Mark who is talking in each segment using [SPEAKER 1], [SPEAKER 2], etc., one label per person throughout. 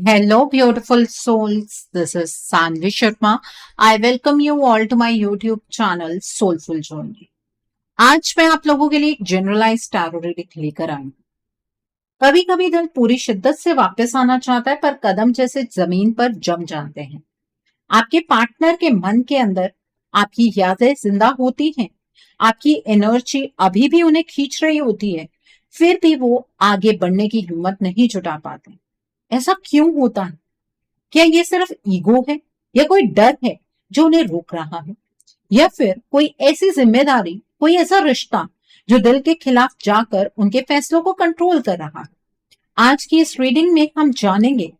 [SPEAKER 1] Hello, beautiful souls. This is Sanvi Sharma. I welcome you all to my YouTube channel Soulful Journey. आज मैं आप लोगों के लिए एक जनरलाइज टैरो रीडिंग लेकर आई हूँ। कभी कभी दिल पूरी शिद्दत से वापस आना चाहता है, पर कदम जैसे जमीन पर जम जाते हैं। आपके पार्टनर के मन के अंदर आपकी यादें जिंदा होती हैं, आपकी एनर्जी अभी भी उन्हें खींच रही होती है, फिर भी वो आगे बढ़ने की हिम्मत नहीं जुटा पाते। ऐसा क्यों होता है? क्या ये सिर्फ ईगो है, या कोई डर है जो उन्हें रोक रहा है, या फिर कोई ऐसी जिम्मेदारी, कोई ऐसा रिश्ता जो दिल के खिलाफ जाकर उनके फैसलों को कंट्रोल कर रहा है? आज की इस रीडिंग में हम जानेंगे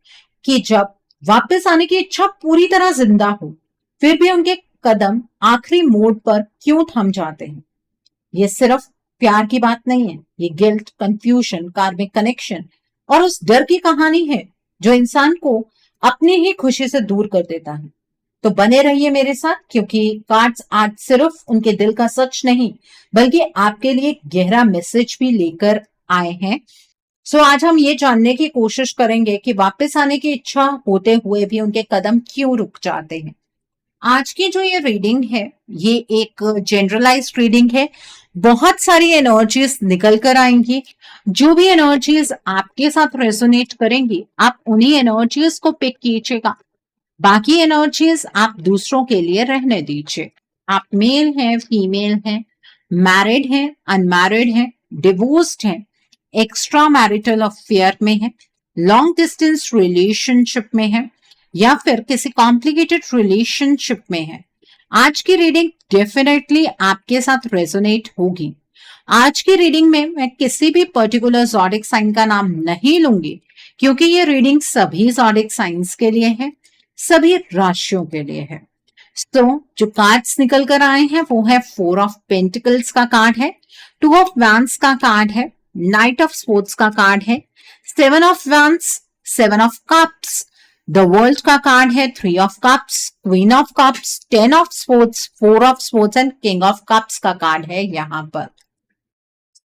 [SPEAKER 1] कि जब वापस आने की इच्छा पूरी तरह जिंदा हो, फिर भी उनके कदम आखिरी मोड़ पर क्यों थम जाते हैं। ये सिर्फ प्यार की बात नहीं है, ये गिल्ट, कंफ्यूजन, कार्मिक कनेक्शन और उस डर की कहानी है जो इंसान को अपनी ही खुशी से दूर कर देता है। तो बने रहिए मेरे साथ, क्योंकि कार्ड्स आज सिर्फ उनके दिल का सच नहीं, बल्कि आपके लिए एक गहरा मैसेज भी लेकर आए हैं। सो आज हम ये जानने की कोशिश करेंगे कि वापस आने की इच्छा होते हुए भी उनके कदम क्यों रुक जाते हैं। आज की जो ये रीडिंग है, ये एक जनरलाइज्ड रीडिंग है। बहुत सारी एनर्जीज निकल कर आएंगी। जो भी एनर्जीज आपके साथ रेजोनेट करेंगी, आप उन्हीं एनर्जीज को पिक कीजिएगा। बाकी एनर्जीज आप दूसरों के लिए रहने दीजिए। आप मेल हैं, फीमेल हैं, मैरिड हैं, अनमैरिड हैं, डिवोर्स्ड हैं, एक्स्ट्रा मैरिटल अफेयर में है, लॉन्ग डिस्टेंस रिलेशनशिप में है, या फिर किसी कॉम्प्लिकेटेड रिलेशनशिप में है, आज की रीडिंग डेफिनेटली आपके साथ रेजोनेट होगी। आज की रीडिंग में मैं किसी भी पर्टिकुलर ज़ोडिक साइन का नाम नहीं लूंगी, क्योंकि ये रीडिंग सभी ज़ोडिक साइंस के लिए है, सभी राशियों के लिए है। तो जो कार्ड्स निकल कर आए हैं वो है 4 ऑफ पेंटिकल्स का कार्ड है, 2 ऑफ वैंड्स का कार्ड है, नाइट ऑफ स्पोर्ट्स का कार्ड है, 7 of wands, 7 of cups, the world का कार्ड है, 3 of cups, queen of cups, 10 of sports, 4 of sports and king of cups का कार्ड है यहाँ पर।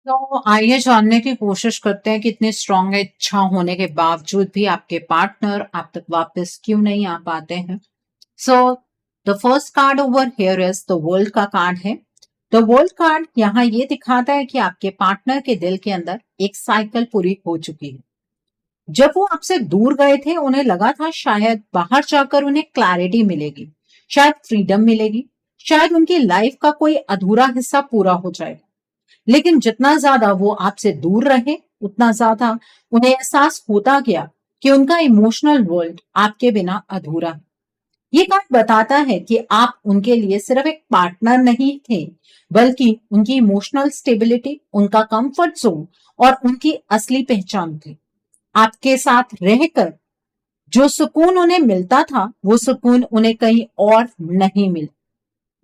[SPEAKER 1] तो आइए जानने की कोशिश करते हैं कि इतनी स्ट्रॉन्ग इच्छा होने के बावजूद भी आपके पार्टनर आप तक वापस क्यों नहीं आ पाते हैं। So the first card over here is the world का कार्ड है। द वर्ल्ड कार्ड यहाँ ये दिखाता है कि आपके पार्टनर के दिल के अंदर एक साइकिल पूरी हो चुकी है। जब वो आपसे दूर गए थे, उन्हें लगा था शायद बाहर जाकर उन्हें क्लैरिटी मिलेगी, शायद फ्रीडम मिलेगी, शायद उनकी लाइफ का कोई अधूरा हिस्सा पूरा हो जाएगा। लेकिन जितना ज्यादा वो आपसे दूर रहे, उतना ज्यादा उन्हें एहसास होता गया कि उनका इमोशनल वर्ल्ड आपके बिना अधूरा है। ये कार्ड बताता है कि आप उनके लिए सिर्फ एक पार्टनर नहीं थे, बल्कि उनकी इमोशनल स्टेबिलिटी, उनका कंफर्ट जोन और उनकी असली पहचान थी। आपके साथ रहकर जो सुकून उन्हें मिलता था, वो सुकून उन्हें कहीं और नहीं मिला।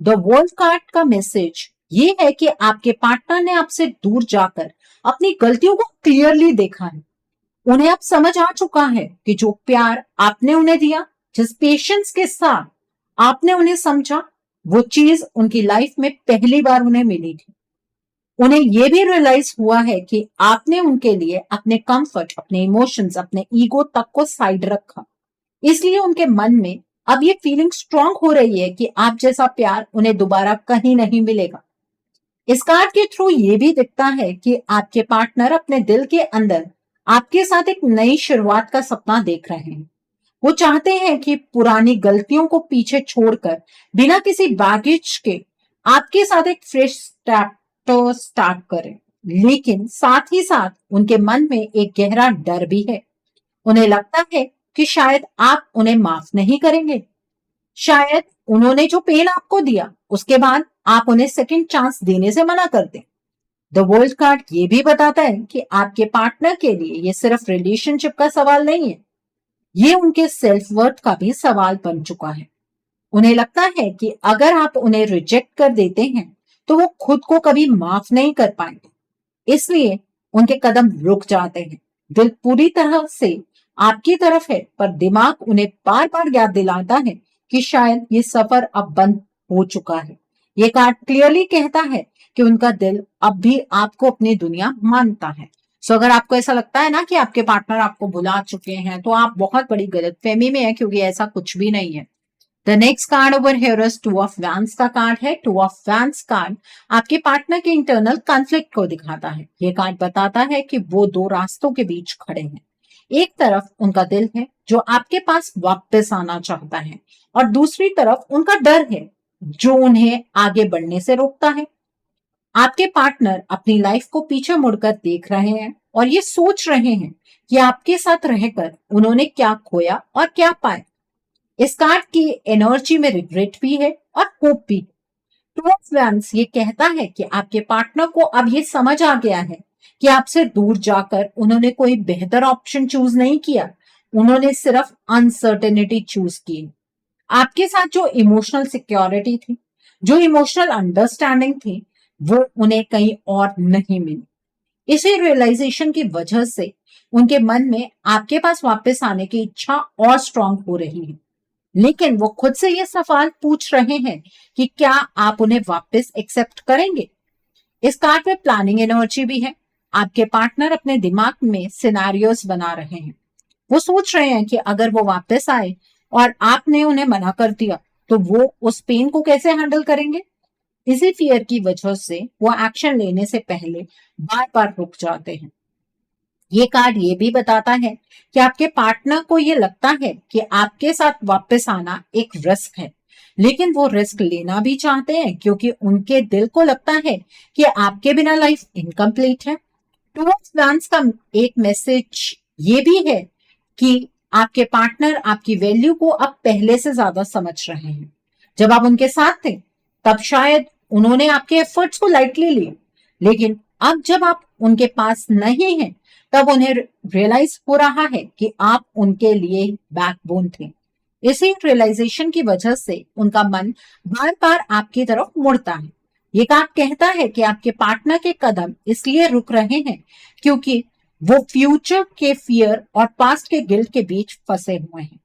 [SPEAKER 1] द वर्ल्ड कार्ड का मैसेज ये है कि आपके पार्टनर ने आपसे दूर जाकर अपनी गलतियों को क्लियरली देखा है। उन्हें अब समझ आ चुका है कि जो प्यार आपने उन्हें दिया, जिस पेशेंस के साथ आपने उन्हें समझा, वो चीज उनकी लाइफ में पहली बार उन्हें मिली थी। उन्हें यह भी रियलाइज हुआ है कि आपने उनके लिए अपने कंफर्ट, अपने इमोशंस, अपने ईगो तक को साइड रखा। इसलिए उनके मन में अब ये फीलिंग स्ट्रांग हो रही है कि आप जैसा प्यार उन्हें दोबारा कहीं नहीं मिलेगा। इस कार्ड के थ्रू ये भी दिखता है कि आपके पार्टनर अपने दिल के अंदर आपके साथ एक नई शुरुआत का सपना देख रहे हैं। वो चाहते हैं कि पुरानी गलतियों को पीछे छोड़कर, बिना किसी बैगेज के आपके साथ एक फ्रेश स्टार्ट करें। लेकिन साथ ही साथ उनके मन में एक गहरा डर भी है। उन्हें लगता है कि शायद आप उन्हें माफ नहीं करेंगे, शायद उन्होंने जो पेन आपको दिया, उसके बाद आप उन्हें सेकंड चांस देने से मना कर दें। द वर्ल्ड कार्ड ये भी बताता है कि आपके पार्टनर के लिए ये सिर्फ रिलेशनशिप का सवाल नहीं है, ये उनके सेल्फ वर्थ का भी सवाल बन चुका है। उन्हें लगता है कि अगर आप उन्हें रिजेक्ट कर देते हैं, तो वो खुद को कभी माफ नहीं कर पाएंगे। इसलिए उनके कदम रुक जाते हैं। दिल पूरी तरह से आपकी तरफ है, पर दिमाग उन्हें बार बार याद दिलाता है कि शायद ये सफर अब बंद हो चुका है। ये कार्ड क्लियरली कहता है कि उनका दिल अब भी आपको अपनी दुनिया मानता है। सो अगर आपको ऐसा लगता है ना कि आपके पार्टनर आपको भुला चुके हैं, तो आप बहुत बड़ी गलतफहमी में है, क्योंकि ऐसा कुछ भी नहीं है। The next card over here is two of vents का कार्ड है। टू ऑफ वैंस कार्ड आपके पार्टनर के इंटरनल कॉन्फ्लिक्ट को दिखाता है। ये कार्ड बताता है कि वो दो रास्तों के बीच खड़े हैं। एक तरफ उनका दिल है जो आपके पास वापस आना चाहता है, और दूसरी तरफ उनका डर है जो उन्हें आगे बढ़ने से रोकता है। आपके पार्टनर अपनी लाइफ को पीछे मुड़कर देख रहे हैं और ये सोच रहे हैं कि आपके साथ रहकर उन्होंने क्या खोया और क्या पाया। इस कार्ड की एनर्जी में रिग्रेट भी है और होप भी। टू ऑफ वैंड्स ये कहता है कि आपके पार्टनर को अब ये समझ आ गया है कि आपसे दूर जाकर उन्होंने कोई बेहतर ऑप्शन चूज नहीं किया, उन्होंने सिर्फ अनसर्टेनिटी चूज की। आपके साथ जो इमोशनल सिक्योरिटी थी, जो इमोशनल अंडरस्टैंडिंग थी, वो उन्हें कहीं और नहीं मिली। इसी रियलाइजेशन की वजह से उनके मन में आपके पास वापस आने की इच्छा और स्ट्रांग हो रही है। लेकिन वो खुद से ये सवाल पूछ रहे हैं कि क्या आप उन्हें वापस एक्सेप्ट करेंगे। इस कार्ड में प्लानिंग एनर्जी भी है। आपके पार्टनर अपने दिमाग में सिनेरियोस बना रहे हैं। वो सोच रहे हैं कि अगर वो वापस आए और आपने उन्हें मना कर दिया, तो वो उस पेन को कैसे हैंडल करेंगे। इसी फियर की वजह से वो एक्शन लेने से पहले बार बार रुक जाते हैं। ये कार्ड ये भी बताता है कि आपके पार्टनर को ये लगता है कि आपके साथ वापस आना एक रिस्क है, लेकिन वो रिस्क लेना भी चाहते हैं क्योंकि उनके दिल को लगता है कि आपके बिना लाइफ इनकम्प्लीट है। टू ऑफ वैंड्स का एक मैसेज ये भी है कि आपके पार्टनर आपकी वैल्यू को अब पहले से ज्यादा समझ रहे हैं। जब आप उनके साथ थे तब शायद उन्होंने आपके एफर्ट्स को लाइटली लिया, लेकिन अब जब आप उनके पास नहीं हैं तब उन्हें रियलाइज हो रहा है कि आप उनके लिए बैकबोन थे। इसी रियलाइजेशन की वजह से उनका मन बार बार आपकी तरफ मुड़ता है। ये कार्ड कहता है कि आपके पार्टनर के कदम इसलिए रुक रहे हैं क्योंकि वो फ्यूचर के फियर और पास्ट के गिल्ट के बीच फंसे हुए हैं।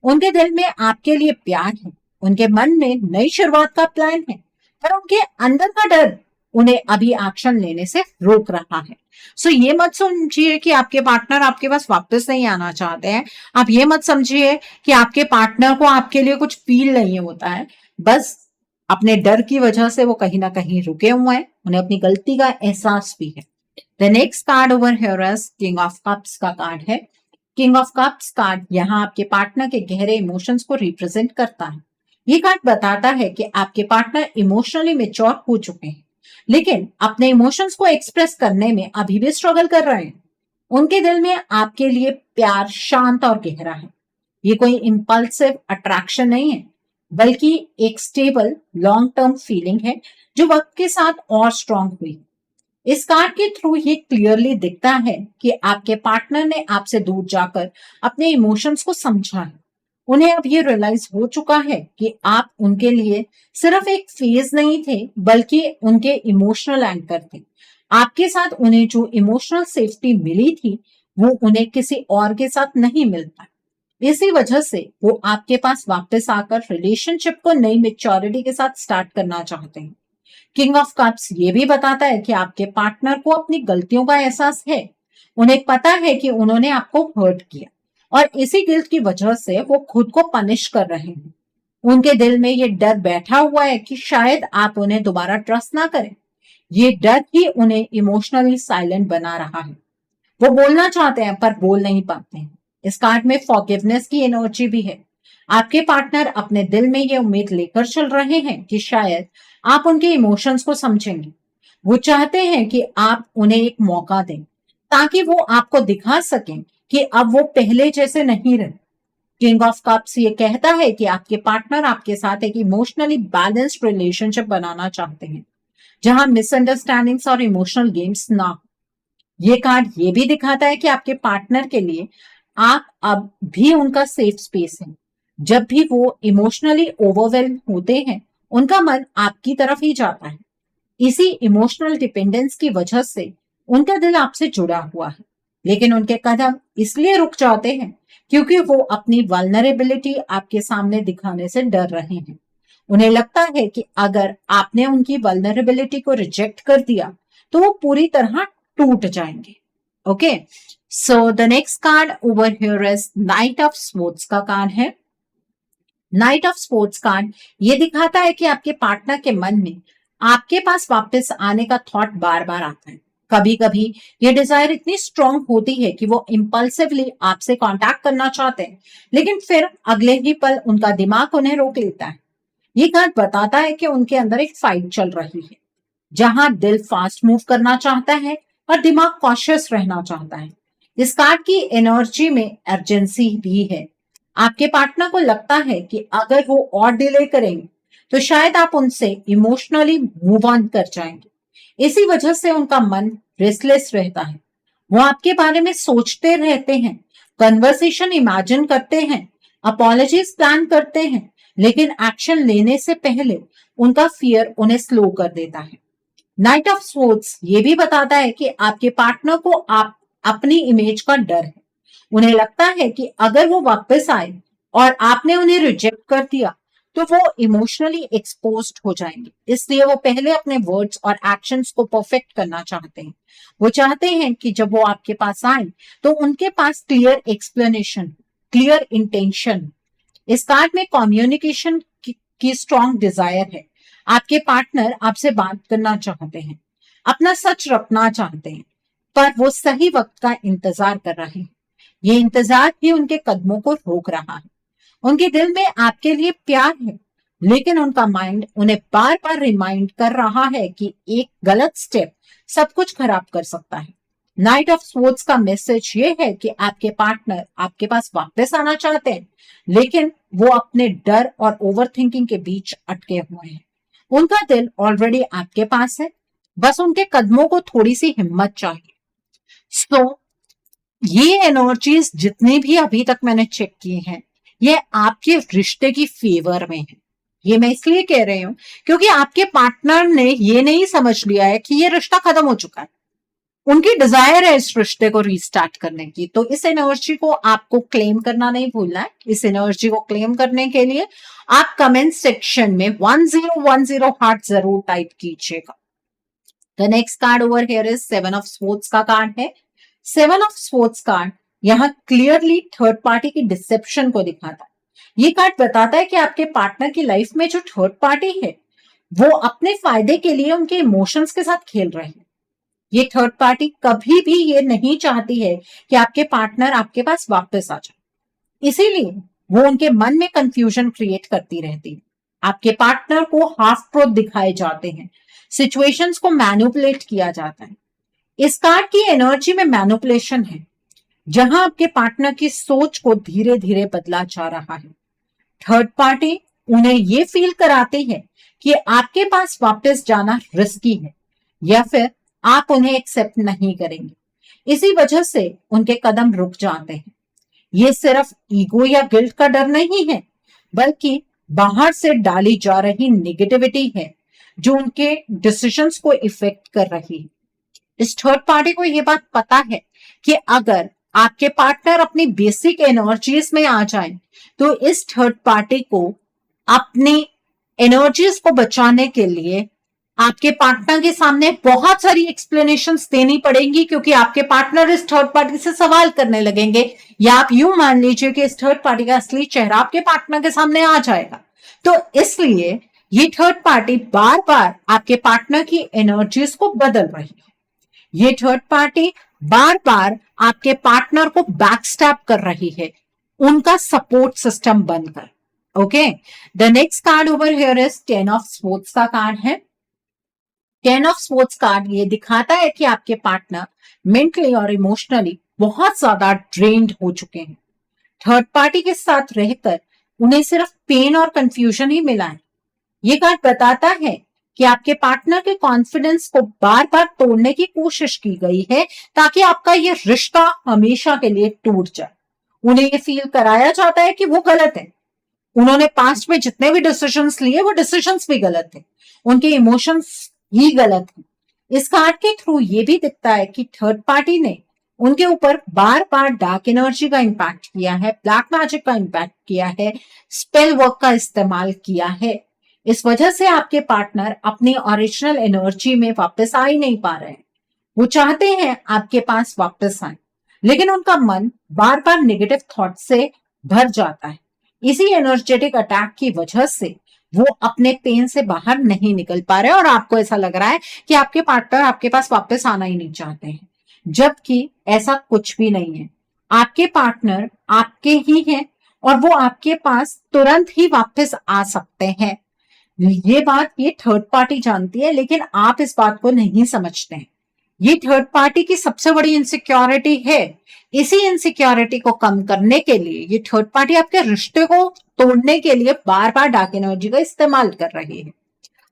[SPEAKER 1] उनके दिल में आपके लिए प्यार है, उनके मन में नई शुरुआत का प्लान है, पर उनके अंदर का डर उन्हें अभी एक्शन लेने से रोक रहा है। सो ये मत समझिए कि आपके पार्टनर आपके पास वापस नहीं आना चाहते हैं। आप ये मत समझिए कि आपके पार्टनर को आपके लिए कुछ फील नहीं होता है। बस अपने डर की वजह से वो कहीं ना कहीं रुके हुए हैं, उन्हें अपनी गलती का एहसास भी है। The next card over here is king of cups का कार्ड है। किंग ऑफ कप्स कार्ड यहाँ आपके पार्टनर के गहरे इमोशंस को रिप्रेजेंट करता है। ये कार्ड बताता है कि आपके पार्टनर इमोशनली मैच्योर हो चुके हैं, लेकिन अपने इमोशंस को एक्सप्रेस करने में अभी भी स्ट्रगल कर रहे हैं। उनके दिल में आपके लिए प्यार शांत और गहरा है। ये कोई इंपल्सिव अट्रैक्शन नहीं है, बल्कि एक स्टेबल लॉन्ग टर्म फीलिंग है जो वक्त के साथ और स्ट्रांग हुई। इस कार्ड के थ्रू ये क्लियरली दिखता है कि आपके पार्टनर ने आपसे दूर जाकर अपने इमोशंस को समझा है। उन्हें अब ये रियलाइज हो चुका है कि आप उनके लिए सिर्फ एक फेज नहीं थे, बल्कि उनके इमोशनल एंकर थे। आपके साथ उन्हें जो इमोशनल सेफ्टी मिली थी, वो उन्हें किसी और के साथ नहीं मिलता। इसी वजह से वो आपके पास वापस आकर रिलेशनशिप को नई मेच्योरिटी के साथ स्टार्ट करना चाहते हैं। किंग ऑफ कप्स ये भी बताता है कि आपके पार्टनर को अपनी गलतियों का एहसास है। उन्हें पता है कि उन्होंने आपको हर्ट किया, और इसी गिल्ट की वजह से वो खुद को पनिश कर रहे हैं। उनके दिल में ये डर बैठा हुआ है कि शायद आप उन्हें दोबारा ट्रस्ट ना करें। ये डर ही उन्हें इमोशनली साइलेंट बना रहा है। वो बोलना चाहते हैं पर बोल नहीं पाते हैं। इस कार्ड में फॉरगिवनेस की एनर्जी भी है। आपके पार्टनर अपने दिल में ये उम्मीद लेकर चल रहे हैं कि शायद आप उनके इमोशंस को समझेंगे। वो चाहते हैं कि आप उन्हें एक मौका दें, ताकि वो आपको दिखा सकें कि अब वो पहले जैसे नहीं रहे। किंग ऑफ कप्स ये कहता है कि आपके पार्टनर आपके साथ एक इमोशनली बैलेंस्ड रिलेशनशिप बनाना चाहते हैं, जहां मिसअंडरस्टैंडिंग्स और इमोशनल गेम्स ना हो। ये कार्ड ये भी दिखाता है कि आपके पार्टनर के लिए आप अब भी उनका सेफ स्पेस है। जब भी वो इमोशनली ओवरवेल्म होते हैं, उनका मन आपकी तरफ ही जाता है। इसी इमोशनल डिपेंडेंस की वजह से उनका दिल आपसे जुड़ा हुआ है, लेकिन उनके कदम इसलिए रुक जाते हैं क्योंकि वो अपनी वल्नरेबिलिटी आपके सामने दिखाने से डर रहे हैं। उन्हें लगता है कि अगर आपने उनकी वल्नरेबिलिटी को रिजेक्ट कर दिया तो वो पूरी तरह टूट जाएंगे। Okay, so the next card over here is night of sports का कार्ड है। नाइट ऑफ स्पोर्ट्स कार्ड ये दिखाता है कि आपके पार्टनर के मन में आपके पास वापस आने का थॉट बार बार आता है। कभी कभी ये डिजायर इतनी स्ट्रांग होती है कि वो इम्पल्सिवली आपसे कांटेक्ट करना चाहते हैं, लेकिन फिर अगले ही पल उनका दिमाग उन्हें रोक लेता है। ये कार्ड बताता है कि उनके अंदर एक फाइट चल रही है, जहां दिल फास्ट मूव करना चाहता है और दिमाग कॉशियस रहना चाहता है। इस कार्ड की एनर्जी में अर्जेंसी भी है। आपके पार्टनर को लगता है कि अगर वो और डिले करेंगे तो शायद आप उनसे इमोशनली मूव ऑन कर जाएंगे। इसी वजह से उनका मन रेस्टलेस रहता है। वो आपके बारे में सोचते रहते हैं, कन्वर्सेशन इमेजिन करते हैं, अपॉलॉजीज प्लान करते हैं, लेकिन एक्शन लेने से पहले उनका फियर उन्हें स्लो कर देता है। नाइट ऑफ स्पोर्ट्स ये भी बताता है कि आपके पार्टनर को आप अपनी इमेज का डर है। उन्हें लगता है कि अगर वो वापस आए और आपने उन्हें रिजेक्ट कर दिया तो वो इमोशनली एक्सपोज्ड हो जाएंगे, इसलिए वो पहले अपने वर्ड्स और एक्शंस को परफेक्ट करना चाहते हैं। वो चाहते हैं कि जब वो आपके पास आए तो उनके पास क्लियर एक्सप्लेनेशन, क्लियर इंटेंशन। इस कार्ड में कम्युनिकेशन की स्ट्रॉन्ग डिजायर है। आपके पार्टनर आपसे बात करना चाहते हैं, अपना सच रखना चाहते हैं, पर वो सही वक्त का इंतजार कर रहे हैं। ये इंतजार ही उनके कदमों को रोक रहा है। उनके दिल में आपके लिए प्यार है, लेकिन उनका माइंड उन्हें बार बार रिमाइंड कर रहा है कि एक गलत स्टेप सब कुछ खराब कर सकता है। नाइट ऑफ स्पोर्ट्स का मैसेज ये है कि आपके पार्टनर आपके पास वापस आना चाहते हैं, लेकिन वो अपने डर और ओवर थिंकिंग के बीच अटके हुए हैं। उनका दिल ऑलरेडी आपके पास है, बस उनके कदमों को थोड़ी सी हिम्मत चाहिए। सो ये एनर्जीज जितनी भी अभी तक मैंने चेक की हैं, ये आपके रिश्ते की फेवर में है। ये मैं इसलिए कह रही हूं क्योंकि आपके पार्टनर ने ये नहीं समझ लिया है कि ये रिश्ता खत्म हो चुका है। उनकी डिजायर है इस रिश्ते को रीस्टार्ट करने की। तो इस एनर्जी को आपको क्लेम करना नहीं भूलना है। इस एनर्जी को क्लेम करने के लिए आप कमेंट सेक्शन में 1010 हार्ट जरूर टाइप कीजिएगा। The next card over here is 7 of sports का कार्ड है। 7 ऑफ स्पोर्ट्स कार्ड यहाँ क्लियरली थर्ड पार्टी की डिसेप्शन को दिखाता है। ये कार्ड बताता है कि आपके पार्टनर की लाइफ में जो थर्ड पार्टी है वो अपने फायदे के लिए उनके इमोशंस के साथ खेल रहे हैं। ये थर्ड पार्टी कभी भी ये नहीं चाहती है कि आपके पार्टनर आपके पास वापस आ जाए, इसीलिए वो उनके मन में कंफ्यूजन क्रिएट करती रहती है। आपके पार्टनर को हाफ ट्रूथ दिखाए जाते हैं, सिचुएशंस को मैनिपुलेट किया जाता है। इस कार्ड की एनर्जी में मैनिपुलेशन है, जहां आपके पार्टनर की सोच को धीरे धीरे बदला जा रहा है। थर्ड पार्टी उन्हें ये फील कराती है कि आपके पास वापस जाना रिस्की है या फिर आप उन्हें एक्सेप्ट नहीं करेंगे। इसी वजह से उनके कदम रुक जाते हैं। ये सिर्फ ईगो या गिल्ट का डर नहीं है, बल्कि बाहर से डाली जा रही नेगेटिविटी है जो उनके डिसीजंस को इफेक्ट कर रही है। इस थर्ड पार्टी को यह बात पता है कि अगर आपके पार्टनर अपनी बेसिक एनर्जीज में आ जाए तो इस थर्ड पार्टी को अपनी एनर्जीज को बचाने के लिए आपके पार्टनर के सामने बहुत सारी एक्सप्लेनेशंस देनी पड़ेंगी, क्योंकि आपके पार्टनर इस थर्ड पार्टी से सवाल करने लगेंगे, या आप यूं मान लीजिए कि इस थर्ड पार्टी का असली चेहरा आपके पार्टनर के सामने आ जाएगा। तो इसलिए ये थर्ड पार्टी बार बार आपके पार्टनर की एनर्जीज को बदल रही है। ये थर्ड पार्टी बार बार आपके पार्टनर को बैकस्टैप कर रही है, उनका सपोर्ट सिस्टम बनकर। Okay, the next card over here is 10 of sports का कार्ड है। 10 ऑफ स्पोर्ट्स कार्ड ये दिखाता है कि आपके पार्टनर मेंटली और इमोशनली बहुत ज्यादा ड्रेन्ड हो चुके हैं। थर्ड पार्टी के साथ रहकर उन्हें सिर्फ पेन और कंफ्यूजन ही मिला है। ये कार्ड बताता है कि आपके पार्टनर के कॉन्फिडेंस को बार बार तोड़ने की कोशिश की गई है ताकि आपका ये रिश्ता हमेशा के लिए टूट जाए। उन्हें ये फील कराया जाता है कि वो गलत है। उन्होंने पास्ट में जितने भी डिसीजंस लिए वो डिसीजंस भी गलत थे, उनके इमोशंस ही गलत है। इस कार्ड के थ्रू ये भी दिखता है कि थर्ड पार्टी ने उनके ऊपर बार बार डार्क एनर्जी का इंपैक्ट किया है, ब्लैक मैजिक का इंपैक्ट किया है, स्पेल वर्क का इस्तेमाल किया है। इस वजह से आपके पार्टनर अपनी ओरिजिनल एनर्जी में वापस आ ही नहीं पा रहे हैं। वो चाहते हैं आपके पास वापस आए, लेकिन उनका मन बार बार नेगेटिव थॉट से भर जाता है। इसी एनर्जेटिक अटैक की वजह से वो अपने पेन से बाहर नहीं निकल पा रहे और आपको ऐसा लग रहा है कि आपके पार्टनर आपके पास वापस आना ही नहीं चाहते हैं, जबकि ऐसा कुछ भी नहीं है। आपके पार्टनर आपके ही हैं और वो आपके पास तुरंत ही वापस आ सकते हैं। ये बात ये थर्ड पार्टी जानती है, लेकिन आप इस बात को नहीं समझते हैं। ये थर्ड पार्टी की सबसे बड़ी इनसिक्योरिटी है। इसी इनसिक्योरिटी को कम करने के लिए ये थर्ड पार्टी आपके रिश्ते को तोड़ने के लिए बार बार डार्क एनर्जी का इस्तेमाल कर रही है।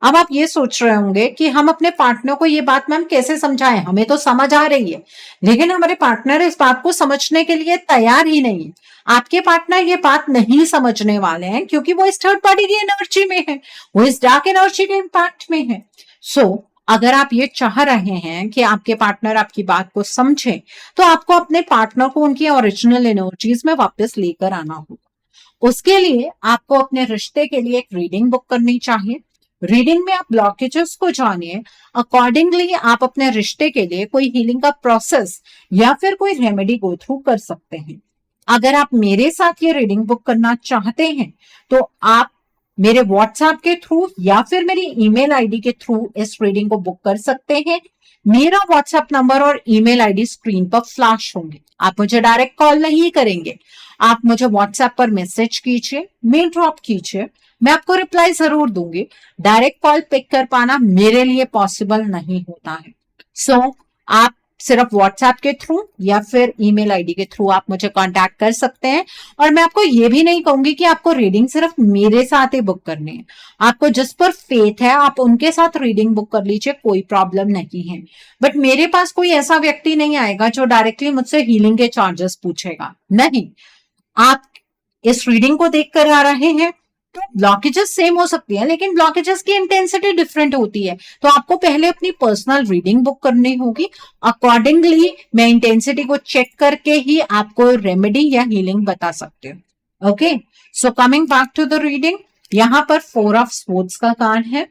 [SPEAKER 1] अब आप ये सोच रहे होंगे कि हम अपने पार्टनर को ये बात मैम कैसे समझाएं, हमें तो समझ आ रही है, लेकिन हमारे पार्टनर इस बात को समझने के लिए तैयार ही नहीं है। आपके पार्टनर ये बात नहीं समझने वाले हैं क्योंकि वो इस थर्ड पार्टी की एनर्जी में है, वो इस डार्क एनर्जी के इम्पैक्ट में है। सो अगर आप ये चाह रहे हैं कि आपके पार्टनर आपकी बात को समझे, तो आपको अपने पार्टनर को उनकी ओरिजिनल एनर्जीज में वापस लेकर आना होगा। उसके लिए आपको अपने रिश्ते के लिए एक रीडिंग बुक करनी चाहिए। रीडिंग में आप ब्लॉकेजेस को जानिए, अकॉर्डिंगली आप अपने रिश्ते के लिए कोई हीलिंग का प्रोसेस या फिर कोई रेमेडी गो थ्रू कर सकते हैं। अगर आप मेरे साथ ये रीडिंग बुक करना चाहते हैं तो आप मेरे व्हाट्सएप के थ्रू या फिर मेरी ईमेल आईडी के थ्रू इस रीडिंग को बुक कर सकते हैं। मेरा व्हाट्सएप नंबर और ईमेल आईडी स्क्रीन पर फ्लैश होंगे। आप मुझे डायरेक्ट कॉल नहीं करेंगे, आप मुझे व्हाट्सएप पर मैसेज कीजिए, मेल ड्रॉप कीजिए, मैं आपको रिप्लाई जरूर दूंगी। डायरेक्ट कॉल पिक कर पाना मेरे लिए पॉसिबल नहीं होता है। सो आप सिर्फ व्हाट्सएप के थ्रू या फिर ईमेल आईडी के थ्रू आप मुझे कांटेक्ट कर सकते हैं। और मैं आपको ये भी नहीं कहूंगी कि आपको रीडिंग सिर्फ मेरे साथ ही बुक करनी है। आपको जिस पर फेथ है आप उनके साथ रीडिंग बुक कर लीजिए, कोई प्रॉब्लम नहीं है। बट मेरे पास कोई ऐसा व्यक्ति नहीं आएगा जो डायरेक्टली मुझसे हीलिंग के चार्जेस पूछेगा, नहीं। आप इस रीडिंग को देख कर आ रहे हैं तो ब्लॉकेजेस सेम हो सकती है, लेकिन ब्लॉकेजेस की इंटेंसिटी डिफरेंट होती है। तो आपको पहले अपनी पर्सनल रीडिंग बुक करनी होगी। अकॉर्डिंगली मैं इंटेंसिटी को चेक करके ही आपको रेमेडी या हीलिंग बता सकती हूँ। Okay, so coming back to the reading, यहाँ पर 4 ऑफ स्वॉर्ड्स का कार्ड है।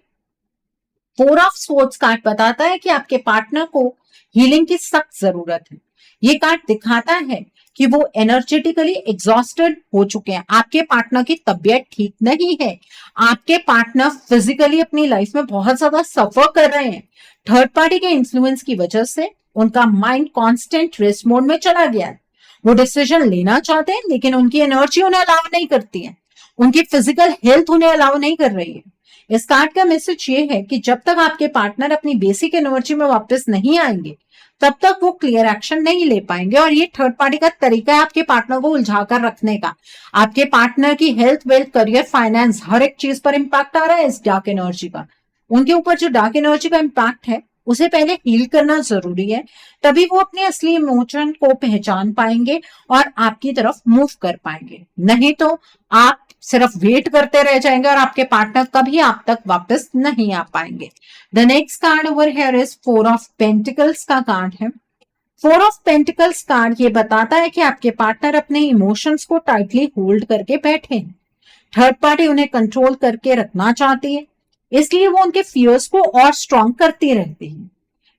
[SPEAKER 1] 4 ऑफ स्वॉर्ड्स कार्ड बताता है कि आपके पार्टनर को हीलिंग की सख्त जरूरत है। ये कार्ड दिखाता है कि वो एनर्जेटिकली एग्जॉस्टेड हो चुके हैं। आपके पार्टनर की तबीयत ठीक नहीं है, आपके पार्टनर फिजिकली अपनी लाइफ में बहुत ज्यादा सफर कर रहे हैं। थर्ड पार्टी के इन्फ्लुएंस की वजह से उनका माइंड कांस्टेंट रेस्ट मोड में चला गया है। वो डिसीजन लेना चाहते हैं लेकिन उनकी एनर्जी उन्हें अलाउ नहीं करती है, उनकी फिजिकल हेल्थ उन्हें अलाउ नहीं कर रही है। इस कार्ड का मैसेज ये है कि जब तक आपके पार्टनर अपनी बेसिक एनर्जी में वापस नहीं आएंगे तब तक वो क्लियर एक्शन नहीं ले पाएंगे। और ये थर्ड पार्टी का तरीका है आपके पार्टनर को उलझाकर रखने का। आपके पार्टनर की हेल्थ, वेल्थ, करियर, फाइनेंस, हर एक चीज पर इंपैक्ट आ रहा है इस डार्क एनर्जी का। उनके ऊपर जो डार्क एनर्जी का इंपैक्ट है उसे पहले हील करना जरूरी है, तभी वो अपने असली इमोशन को पहचान पाएंगे और आपकी तरफ मूव कर पाएंगे। नहीं तो आप सिर्फ वेट करते रह जाएंगे और आपके पार्टनर कभी आप तक वापस नहीं आ पाएंगे। The next card over here is 4 of pentacles का कार्ड है। 4 ऑफ पेंटिकल्स कार्ड ये बताता है कि आपके पार्टनर अपने इमोशंस को टाइटली होल्ड करके बैठे हैं। थर्ड पार्टी उन्हें कंट्रोल करके रखना चाहती है, इसलिए वो उनके फियर्स को और स्ट्रॉन्ग करती रहती है।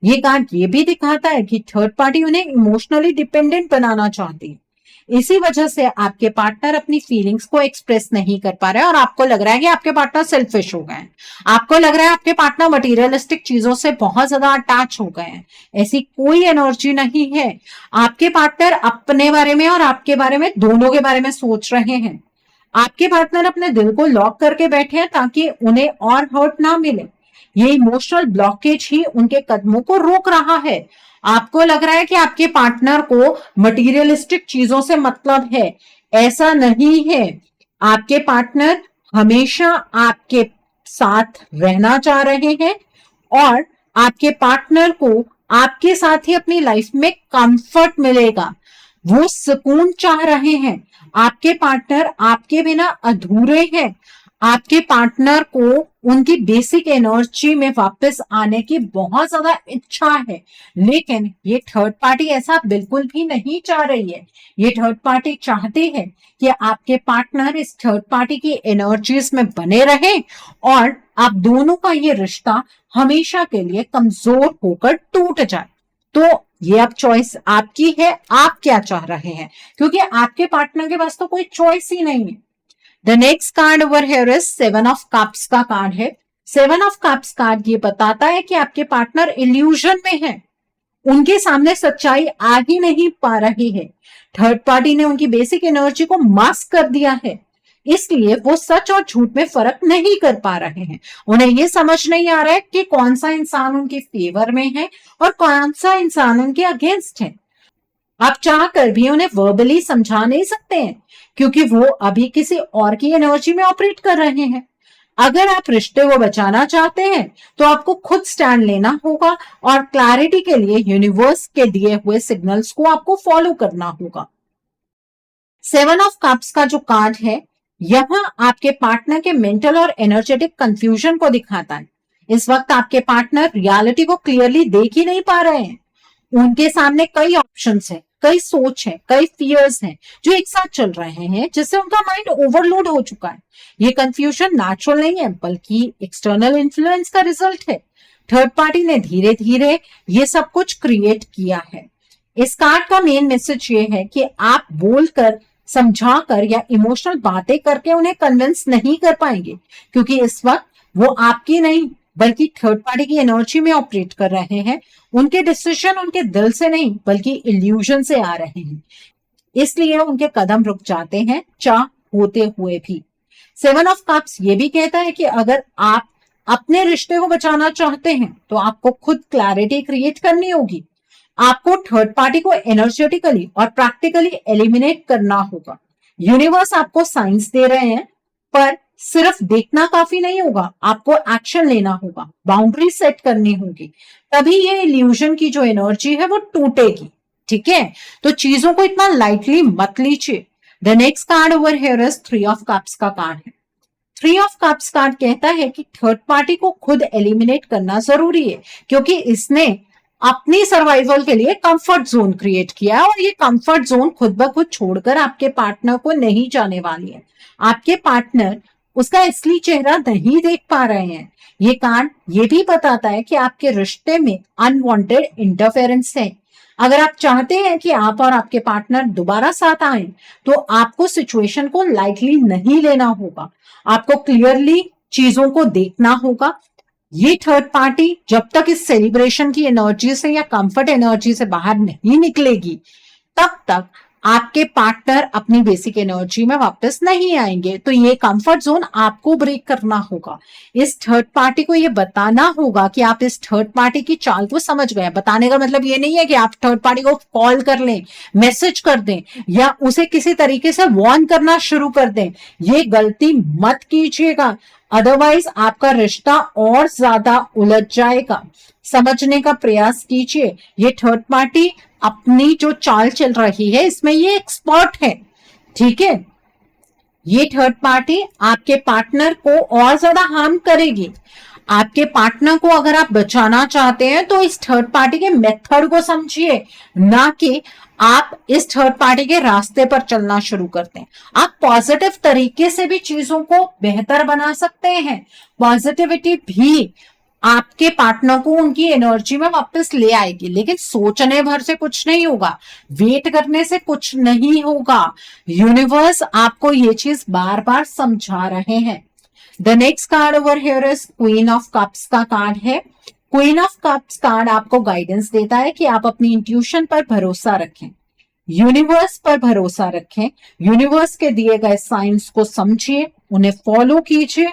[SPEAKER 1] ये कार्ड ये भी दिखाता है कि थर्ड पार्टी उन्हें इमोशनली डिपेंडेंट बनाना चाहती है। इसी वजह से आपके पार्टनर अपनी फीलिंग्स को एक्सप्रेस नहीं कर पा रहे हैं और आपको लग रहा है कि आपके पार्टनर सेल्फिश हो गए हैं। आपको लग रहा है आपके पार्टनर मटेरियलिस्टिक चीजों से बहुत ज्यादा अटैच हो गए हैं। ऐसी कोई एनर्जी नहीं है। आपके पार्टनर अपने बारे में और आपके बारे में, दोनों के बारे में सोच रहे हैं। आपके पार्टनर अपने दिल को लॉक करके बैठे हैं ताकि उन्हें और हर्ट ना मिले। ये इमोशनल ब्लॉकेज ही उनके कदमों को रोक रहा है। आपको लग रहा है कि आपके पार्टनर को मटेरियलिस्टिक चीजों से मतलब है, ऐसा नहीं है। आपके पार्टनर हमेशा आपके साथ रहना चाह रहे हैं और आपके पार्टनर को आपके साथ ही अपनी लाइफ में कंफर्ट मिलेगा। वो सुकून चाह रहे हैं। आपके पार्टनर आपके बिना अधूरे हैं। आपके पार्टनर को उनकी बेसिक एनर्जी में वापस आने की बहुत ज्यादा इच्छा है, लेकिन ये थर्ड पार्टी ऐसा बिल्कुल भी नहीं चाह रही है। ये थर्ड पार्टी चाहती है कि आपके पार्टनर इस थर्ड पार्टी की एनर्जीज में बने रहे और आप दोनों का ये रिश्ता हमेशा के लिए कमजोर होकर टूट जाए। तो ये अब चॉइस आपकी है, आप क्या चाह रहे हैं, क्योंकि आपके पार्टनर के पास तो कोई चॉइस ही नहीं है। The next card over here is 7 of cups का कार्ड है। 7 ऑफ कप्स कार्ड ये बताता है कि आपके पार्टनर इल्यूजन में है, उनके सामने सच्चाई आ ही नहीं पा रही है। थर्ड पार्टी ने उनकी बेसिक एनर्जी को मास्क कर दिया है, इसलिए वो सच और झूठ में फर्क नहीं कर पा रहे हैं। उन्हें ये समझ नहीं आ रहा है कि कौन सा इंसान उनके फेवर में है और कौन सा इंसान उनके अगेंस्ट है। आप चाह कर भी उन्हें वर्बली समझा नहीं सकते हैं, क्योंकि वो अभी किसी और की एनर्जी में ऑपरेट कर रहे हैं। अगर आप रिश्ते को बचाना चाहते हैं तो आपको खुद स्टैंड लेना होगा और क्लैरिटी के लिए यूनिवर्स के दिए हुए सिग्नल्स को आपको फॉलो करना होगा। 7 ऑफ कप्स का जो कार्ड है, यहां आपके पार्टनर के मेंटल और एनर्जेटिक कंफ्यूजन को दिखाता है। इस वक्त आपके पार्टनर रियलिटी को क्लियरली देख ही नहीं पा रहे हैं। उनके सामने कई ऑप्शंस हैं, कई सोच है, कई फियर्स हैं जो एक साथ चल रहे हैं, जिससे उनका माइंड ओवरलोड हो चुका है। ये कंफ्यूजन नेचुरल नहीं है, बल्कि एक्सटर्नल इन्फ्लुएंस का रिजल्ट है। थर्ड पार्टी ने धीरे धीरे ये सब कुछ क्रिएट किया है। इस कार्ड का मेन मैसेज ये है कि आप बोलकर, समझाकर या इमोशनल बातें करके उन्हें कन्विंस नहीं कर पाएंगे, क्योंकि इस वक्त वो आपकी नहीं बल्कि थर्ड पार्टी की एनर्जी में ऑपरेट कर रहे हैं। उनके डिसीजन उनके दिल से नहीं बल्कि इल्यूजन से आ रहे हैं, इसलिए उनके कदम रुक जाते हैं चाह होते हुए भी। 7 ऑफ कप्स ये भी कहता है कि अगर आप अपने रिश्ते को बचाना चाहते हैं तो आपको खुद क्लैरिटी क्रिएट करनी होगी। आपको थर्ड पार्टी को एनर्जेटिकली और प्रैक्टिकली एलिमिनेट करना होगा। यूनिवर्स आपको साइंस दे रहे हैं, पर सिर्फ देखना काफी नहीं होगा, आपको एक्शन लेना होगा, बाउंड्री सेट करनी होगी, तभी ये इल्यूजन की जो एनर्जी है वो टूटेगी। ठीक है, तो चीजों को इतना लाइटली मत लीजिए। The next card over here is 3 of cups का कार्ड है। 3 ऑफ कप्स कार्ड कहता है कि थर्ड पार्टी को खुद एलिमिनेट करना जरूरी है, क्योंकि इसने अपनी सर्वाइवल के लिए कंफर्ट जोन क्रिएट किया है और ये कंफर्ट जोन खुद ब खुद छोड़कर आपके पार्टनर को नहीं जाने वाली है। आपके पार्टनर उसका असली चेहरा नहीं देख पा रहे हैं। ये कार्ड ये भी बताता है कि आपके रिश्ते में अनवांटेड इंटरफेरेंस है। अगर आप चाहते हैं कि आप और आपके पार्टनर दोबारा साथ आए, तो आपको सिचुएशन को लाइटली नहीं लेना होगा। आपको क्लियरली चीजों को देखना होगा। ये थर्ड पार्टी जब तक इस सेलिब्रेशन की एनर्जी से या कंफर्ट एनर्जी से बाहर नहीं निकलेगी, तब तक आपके पार्टनर अपनी बेसिक एनर्जी में वापस नहीं आएंगे। तो ये कंफर्ट जोन आपको ब्रेक करना होगा। इस थर्ड पार्टी को ये बताना होगा कि आप इस थर्ड पार्टी की चाल को समझ गए। बताने का मतलब ये नहीं है कि आप थर्ड पार्टी को कॉल कर लें, मैसेज कर दें या उसे किसी तरीके से वार्न करना शुरू कर दें। ये गलती मत कीजिएगा, अदरवाइज आपका रिश्ता और ज्यादा उलझ जाएगा। समझने का प्रयास कीजिए। ये थर्ड पार्टी अपनी जो चाल चल रही है इसमें ये एक्सपर्ट है। ठीक है, ये थर्ड पार्टी आपके पार्टनर को और ज्यादा हार्म करेगी। आपके पार्टनर को अगर आप बचाना चाहते हैं तो इस थर्ड पार्टी के मेथड को समझिए, ना कि आप इस थर्ड पार्टी के रास्ते पर चलना शुरू करते हैं। आप पॉजिटिव तरीके से भी चीजों को बेहतर बना सकते हैं। पॉजिटिविटी भी आपके पार्टनर को उनकी एनर्जी में वापस ले आएगी, लेकिन सोचने भर से कुछ नहीं होगा, वेट करने से कुछ नहीं होगा। यूनिवर्स आपको ये चीज बार बार समझा रहे हैं। The next card over here is queen of cups का कार्ड है। क्वीन ऑफ कप्स कार्ड आपको गाइडेंस देता है कि आप अपनी इंट्यूशन पर भरोसा रखें, यूनिवर्स पर भरोसा रखें, यूनिवर्स के दिए गए साइंस को समझिए, उन्हें फॉलो कीजिए।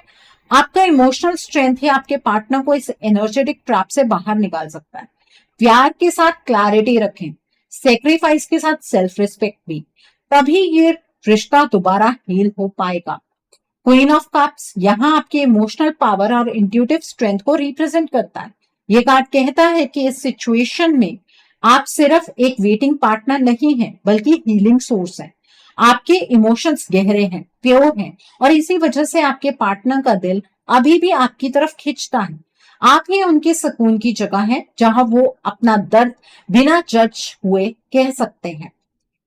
[SPEAKER 1] आपका इमोशनल स्ट्रेंथ ही आपके पार्टनर को इस एनर्जेटिक ट्रैप से बाहर निकाल सकता है। प्यार के साथ क्लैरिटी रखें, सेक्रीफाइस के साथ सेल्फ रिस्पेक्ट भी, तभी ये रिश्ता दोबारा हील हो पाएगा। क्वीन ऑफ कप्स यहाँ आपके इमोशनल पावर और इंट्यूटिव स्ट्रेंथ को रिप्रेजेंट करता है। ये कार्ड कहता है कि इस सिचुएशन में आप सिर्फ एक वेटिंग पार्टनर नहीं है, बल्कि हीलिंग सोर्स है। आपके इमोशंस गहरे हैं, प्योर हैं, और इसी वजह से आपके पार्टनर का दिल अभी भी आपकी तरफ खिंचता है। आप ही उनके सुकून की जगह है, जहां वो अपना दर्द बिना जज हुए कह सकते हैं।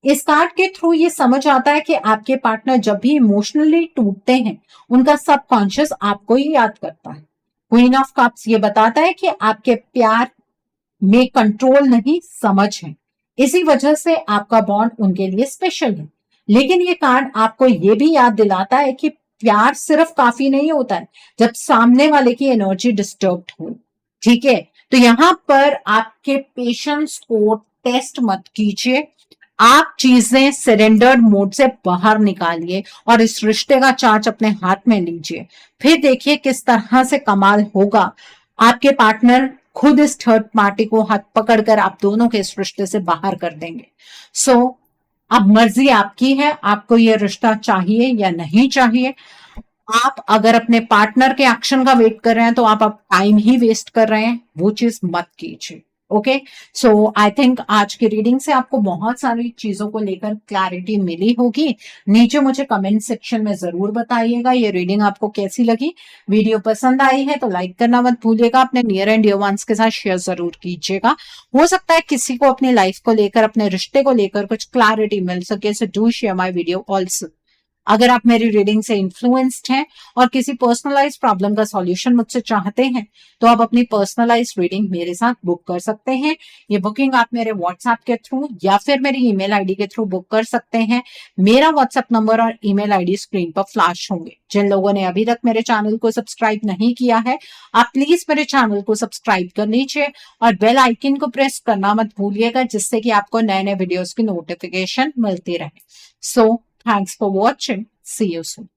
[SPEAKER 1] इस कार्ड के थ्रू ये समझ आता है कि आपके पार्टनर जब भी इमोशनली टूटते हैं, उनका सबकॉन्शियस आपको ही याद करता है। क्वीन ऑफ कप्स ये बताता है कि आपके प्यार में कंट्रोल नहीं, समझ है। इसी वजह से आपका बॉन्ड उनके लिए स्पेशल है। लेकिन ये कार्ड आपको ये भी याद दिलाता है कि प्यार सिर्फ काफी नहीं होता है जब सामने वाले की एनर्जी डिस्टर्ब्ड हो। ठीक है, तो यहां पर आपके पेशेंस को टेस्ट मत कीजिए। आप चीजें सरेंडर्ड मोड से बाहर निकालिए और इस रिश्ते का चार्ज अपने हाथ में लीजिए। फिर देखिए किस तरह से कमाल होगा। आपके पार्टनर खुद इस थर्ड पार्टी को हाथ पकड़कर आप दोनों के इस रिश्ते से बाहर कर देंगे। सो अब मर्जी आपकी है, आपको यह रिश्ता चाहिए या नहीं चाहिए। आप अगर अपने पार्टनर के एक्शन का वेट कर रहे हैं तो आप अब टाइम ही वेस्ट कर रहे हैं, वो चीज मत कीजिए। ओके, सो आई थिंक आज की रीडिंग से आपको बहुत सारी चीजों को लेकर क्लैरिटी मिली होगी। नीचे मुझे कमेंट सेक्शन में जरूर बताइएगा ये रीडिंग आपको कैसी लगी। वीडियो पसंद आई है तो लाइक करना मत भूलिएगा, अपने नियर एंड डियर वंस के साथ शेयर जरूर कीजिएगा। हो सकता है किसी को अपनी लाइफ को लेकर, अपने रिश्ते को लेकर कुछ क्लैरिटी मिल सके, so do share my video also. अगर आप मेरी रीडिंग से इन्फ्लुएंस्ड हैं और किसी पर्सनलाइज प्रॉब्लम का सॉल्यूशन मुझसे चाहते हैं तो आप अपनी पर्सनलाइज रीडिंग मेरे साथ बुक कर सकते हैं। ये बुकिंग आप मेरे व्हाट्सएप के थ्रू या फिर मेरी ईमेल आईडी के थ्रू बुक कर सकते हैं। मेरा व्हाट्सएप नंबर और ईमेल आईडी स्क्रीन पर फ्लैश होंगे। जिन लोगों ने अभी तक मेरे चैनल को सब्सक्राइब नहीं किया है, आप प्लीज मेरे चैनल को सब्सक्राइब कर लीजिए और बेल आइकन को प्रेस करना मत भूलिएगा, जिससे कि आपको नए नए वीडियोस की नोटिफिकेशन मिलती रहे। सो thanks for watching. See you soon.